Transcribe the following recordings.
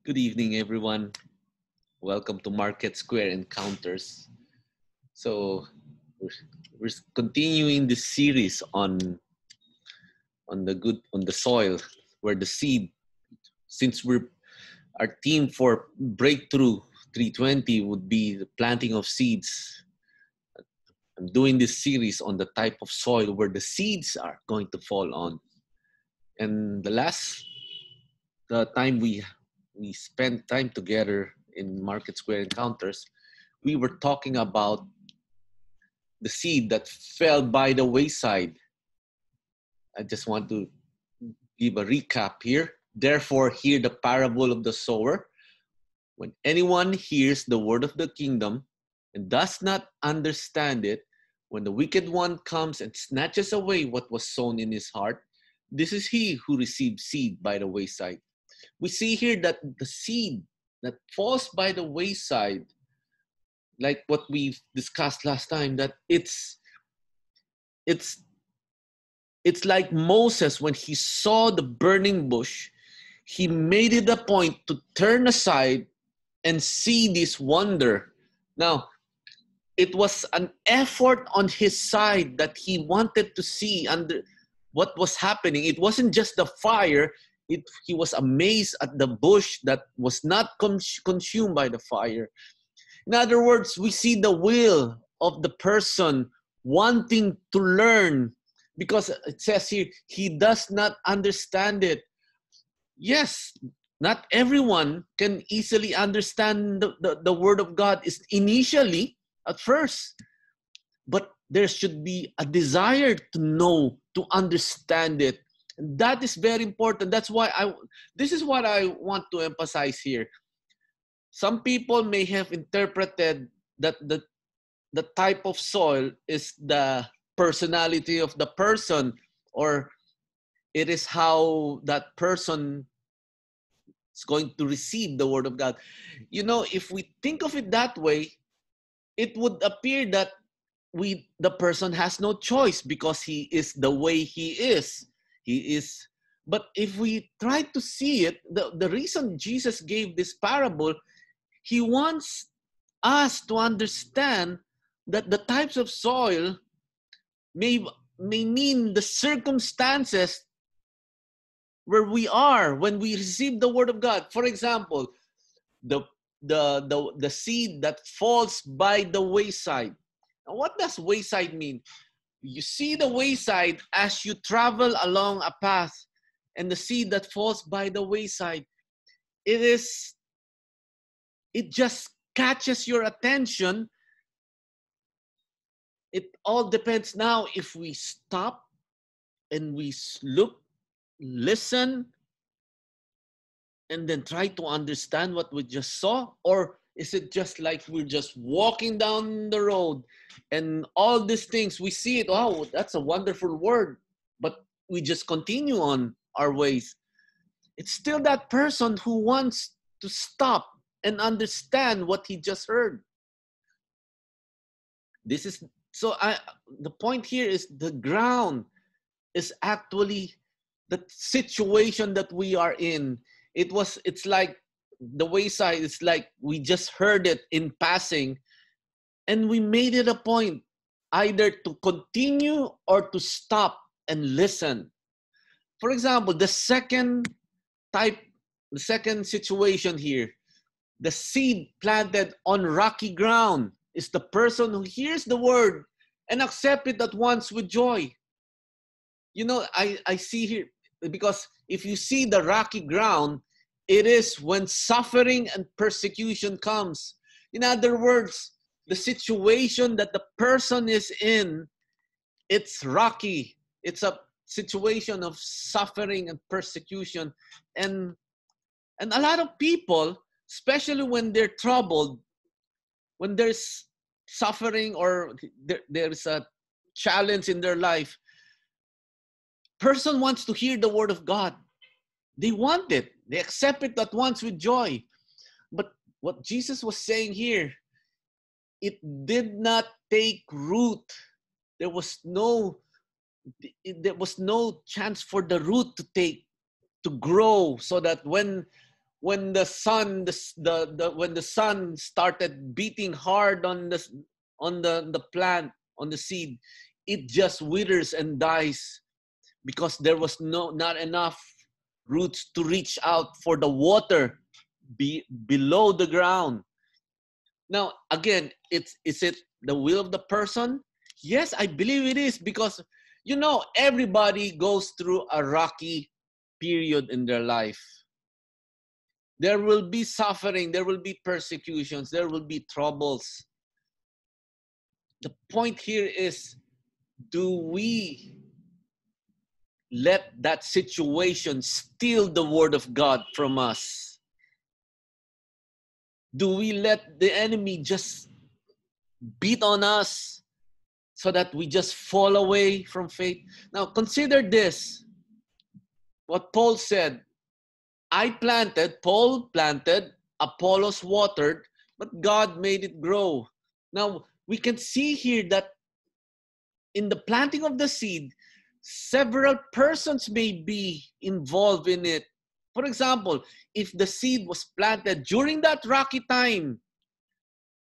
Good evening, everyone. Welcome to Market Square Encounters. So, we're, we're continuing this series on the soil, where the seed. Since our theme for Breakthrough 320 would be the planting of seeds. I'm doing this series on the type of soil where the seeds are going to fall on. And the time we spent time together in Market Square Encounters, we were talking about the seed that fell by the wayside. I just want to give a recap here. Therefore, hear the parable of the sower. When anyone hears the word of the kingdom and does not understand it, when the wicked one comes and snatches away what was sown in his heart, this is he who receives seed by the wayside. We see here that the seed that falls by the wayside, like what we discussed last time, that it's like Moses when he saw the burning bush, he made it a point to turn aside and see this wonder. Now, it was an effort on his side that he wanted to see under what was happening. It wasn't just the fire. He was amazed at the bush that was not consumed by the fire. In other words, we see the will of the person wanting to learn, because it says here, he does not understand it. Yes, not everyone can easily understand the word of God is initially at first, but there should be a desire to know, to understand it. And that is very important. That's why this is what I want to emphasize here. Some people may have interpreted that the type of soil is the personality of the person, or it is how that person is going to receive the word of God. You know, if we think of it that way, it would appear that the person has no choice because he is the way he is. But if we try to see it, the reason Jesus gave this parable, he wants us to understand that the types of soil may mean the circumstances where we are when we receive the word of God. For example, the seed that falls by the wayside. Now, what does wayside mean? You see the wayside as you travel along a path, and the seed that falls by the wayside, it just catches your attention. It all depends now if we stop and we look, listen, and then try to understand what we just saw, or is it just like we're just walking down the road and all these things we see it, oh, that's a wonderful word, but we just continue on our ways? It's still that person who wants to stop and understand what he just heard. The point here is the ground is actually the situation that we are in. It's like the wayside. It's like we just heard it in passing, and we made it a point either to continue or to stop and listen. For example, the second situation here, the seed planted on rocky ground, is the person who hears the word and accept it at once with joy. You know, I see here, because if you see the rocky ground, it is when suffering and persecution comes. In other words, the situation that the person is in, it's rocky. It's a situation of suffering and persecution. And a lot of people, especially when they're troubled, when there's suffering or there's a challenge in their life, person wants to hear the word of God. They want it. They accept it at once with joy. But what Jesus was saying here, it did not take root. There was no chance for the root to grow, so that when when the sun when the sun started beating hard on the plant, on the seed, it just withers and dies because there was not enough roots to reach out for the water below the ground. Now, again, is it the will of the person? Yes, I believe it is, because everybody goes through a rocky period in their life. There will be suffering, there will be persecutions, there will be troubles. The point here is, do we let that situation steal the word of God from us? Do we let the enemy just beat on us so that we just fall away from faith? Now, consider this. What Paul said, Paul planted, Apollos watered, but God made it grow. Now, we can see here that in the planting of the seed, several persons may be involved in it. For example, if the seed was planted during that rocky time,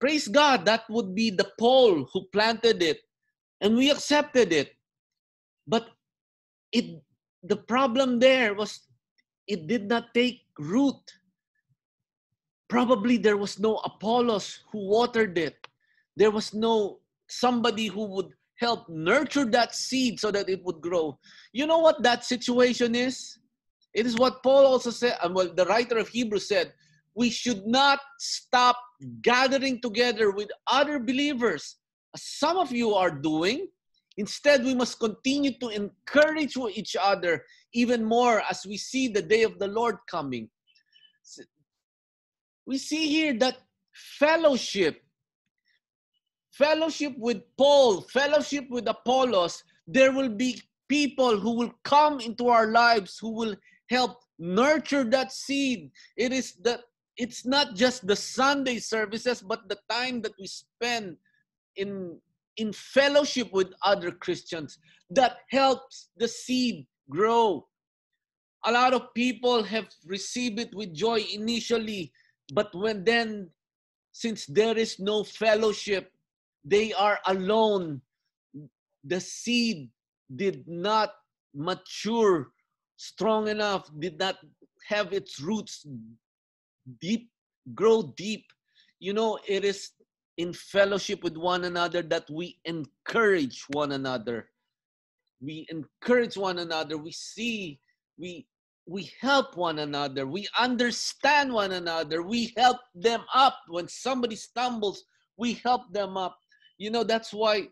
praise God, that would be the Paul who planted it, and we accepted it. But the problem there was it did not take root. Probably there was no Apollos who watered it. There was no somebody who would help nurture that seed so that it would grow. You know what that situation is? It is what Paul also said, and well, the writer of Hebrews said, we should not stop gathering together with other believers, as some of you are doing. Instead, we must continue to encourage each other even more as we see the day of the Lord coming. We see here that fellowship with Paul, fellowship with Apollos, there will be people who will come into our lives who will help nurture that seed. It's not just the Sunday services, but the time that we spend in fellowship with other Christians that helps the seed grow. A lot of people have received it with joy initially, but since there is no fellowship, they are alone. The seed did not mature strong enough, did not have its roots grow deep. It is in fellowship with one another that we encourage one another. We encourage one another. We help one another. We understand one another. We help them up. When somebody stumbles, we help them up. That's why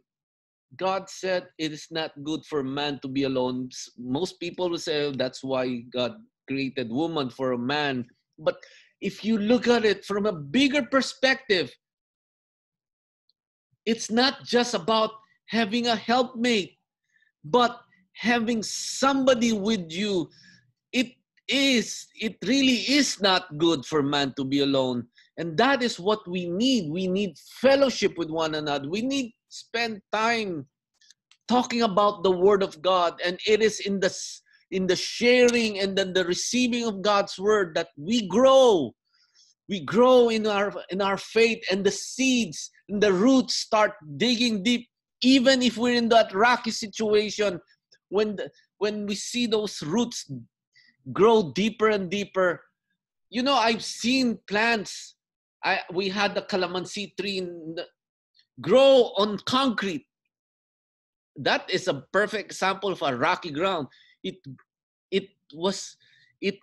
God said it is not good for man to be alone. Most people will say, oh, that's why God created woman for a man. But if you look at it from a bigger perspective, it's not just about having a helpmate, but having somebody with you. It really is not good for man to be alone. And that is what we need. We need fellowship with one another. We need to spend time talking about the Word of God. And it is in the sharing and then the receiving of God's Word that we grow. We grow in our faith, and the seeds and the roots start digging deep. Even if we're in that rocky situation, when we see those roots grow deeper and deeper. I've seen plants. We had the calamansi tree grow on concrete. That is a perfect example of a rocky ground. It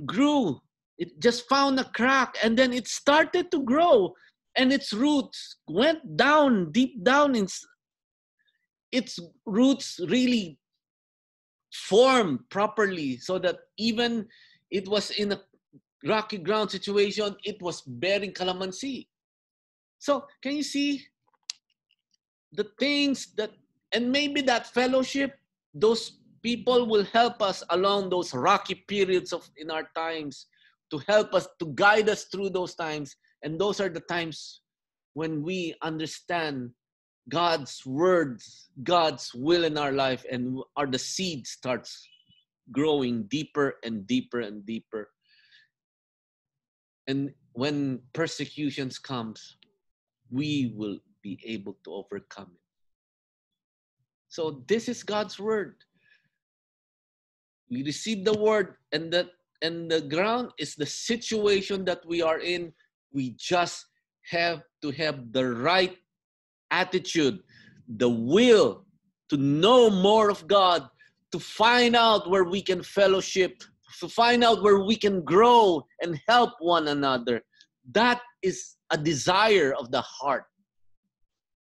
grew. It just found a crack, and then it started to grow, and its roots went down, deep down. Its roots really formed properly, so that even it was in a rocky ground situation, it was bearing calamansi. So can you see the things and maybe that fellowship, those people will help us along those rocky periods in our times, to help us, to guide us through those times. And those are the times when we understand God's words, God's will in our life, and the seed starts growing deeper and deeper and deeper. And when persecutions comes, we will be able to overcome it. So this is God's word. We receive the word, and the ground is the situation that we are in. We just have to have the right attitude, the will to know more of God, to find out where we can fellowship, to find out where we can grow and help one another. That is a desire of the heart.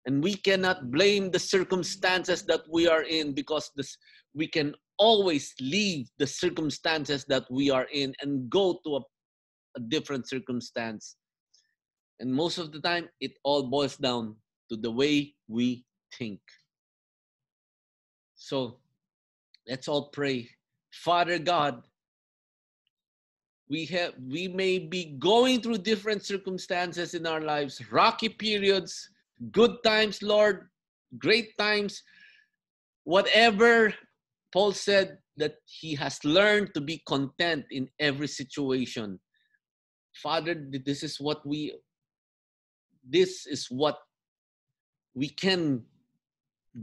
And we cannot blame the circumstances that we are in, because we can always leave the circumstances that we are in and go to a different circumstance. And most of the time, it all boils down to the way we think. So let's all pray. Father God, we may be going through different circumstances in our lives, rocky periods, good times, Lord, great times, whatever. Paul said that he has learned to be content in every situation. Father, this is what we can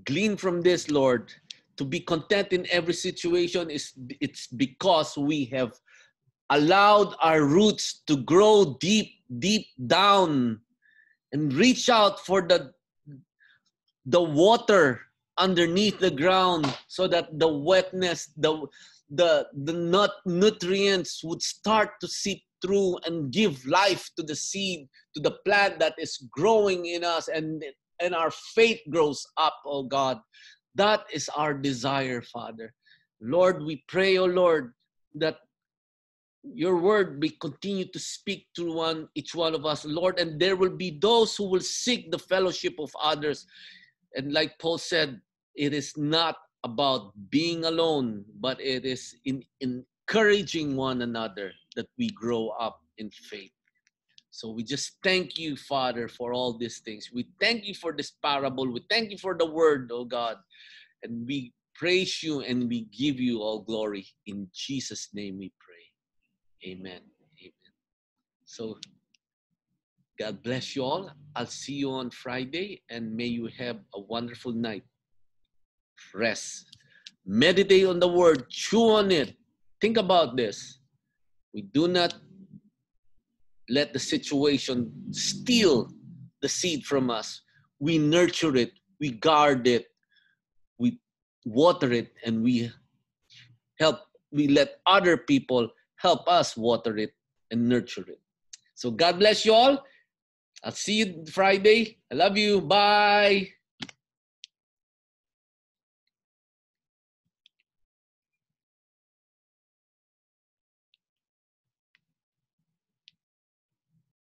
glean from this, Lord. To be content in every situation it's because we have allowed our roots to grow deep down and reach out for the water underneath the ground, so that the wetness, the nutrients would start to seep through and give life to the seed, to the plant that is growing in us, and our faith grows up, oh God. That is our desire, Father. Lord, we pray, oh Lord, that your word be continue to speak to each one of us, Lord, and there will be those who will seek the fellowship of others. And like Paul said, it is not about being alone, but it is in encouraging one another that we grow up in faith. So we just thank you, Father, for all these things. We thank you for this parable. We thank you for the word, oh God. And we praise you and we give you all glory. In Jesus' name we pray. Amen. Amen. So God bless you all. I'll see you on Friday, and may you have a wonderful night. Rest. Meditate on the word. Chew on it. Think about this. We do not let the situation steal the seed from us. We nurture it. We guard it. We water it, and we let other people help us water it and nurture it. So God bless you all. I'll see you Friday. I love you. Bye.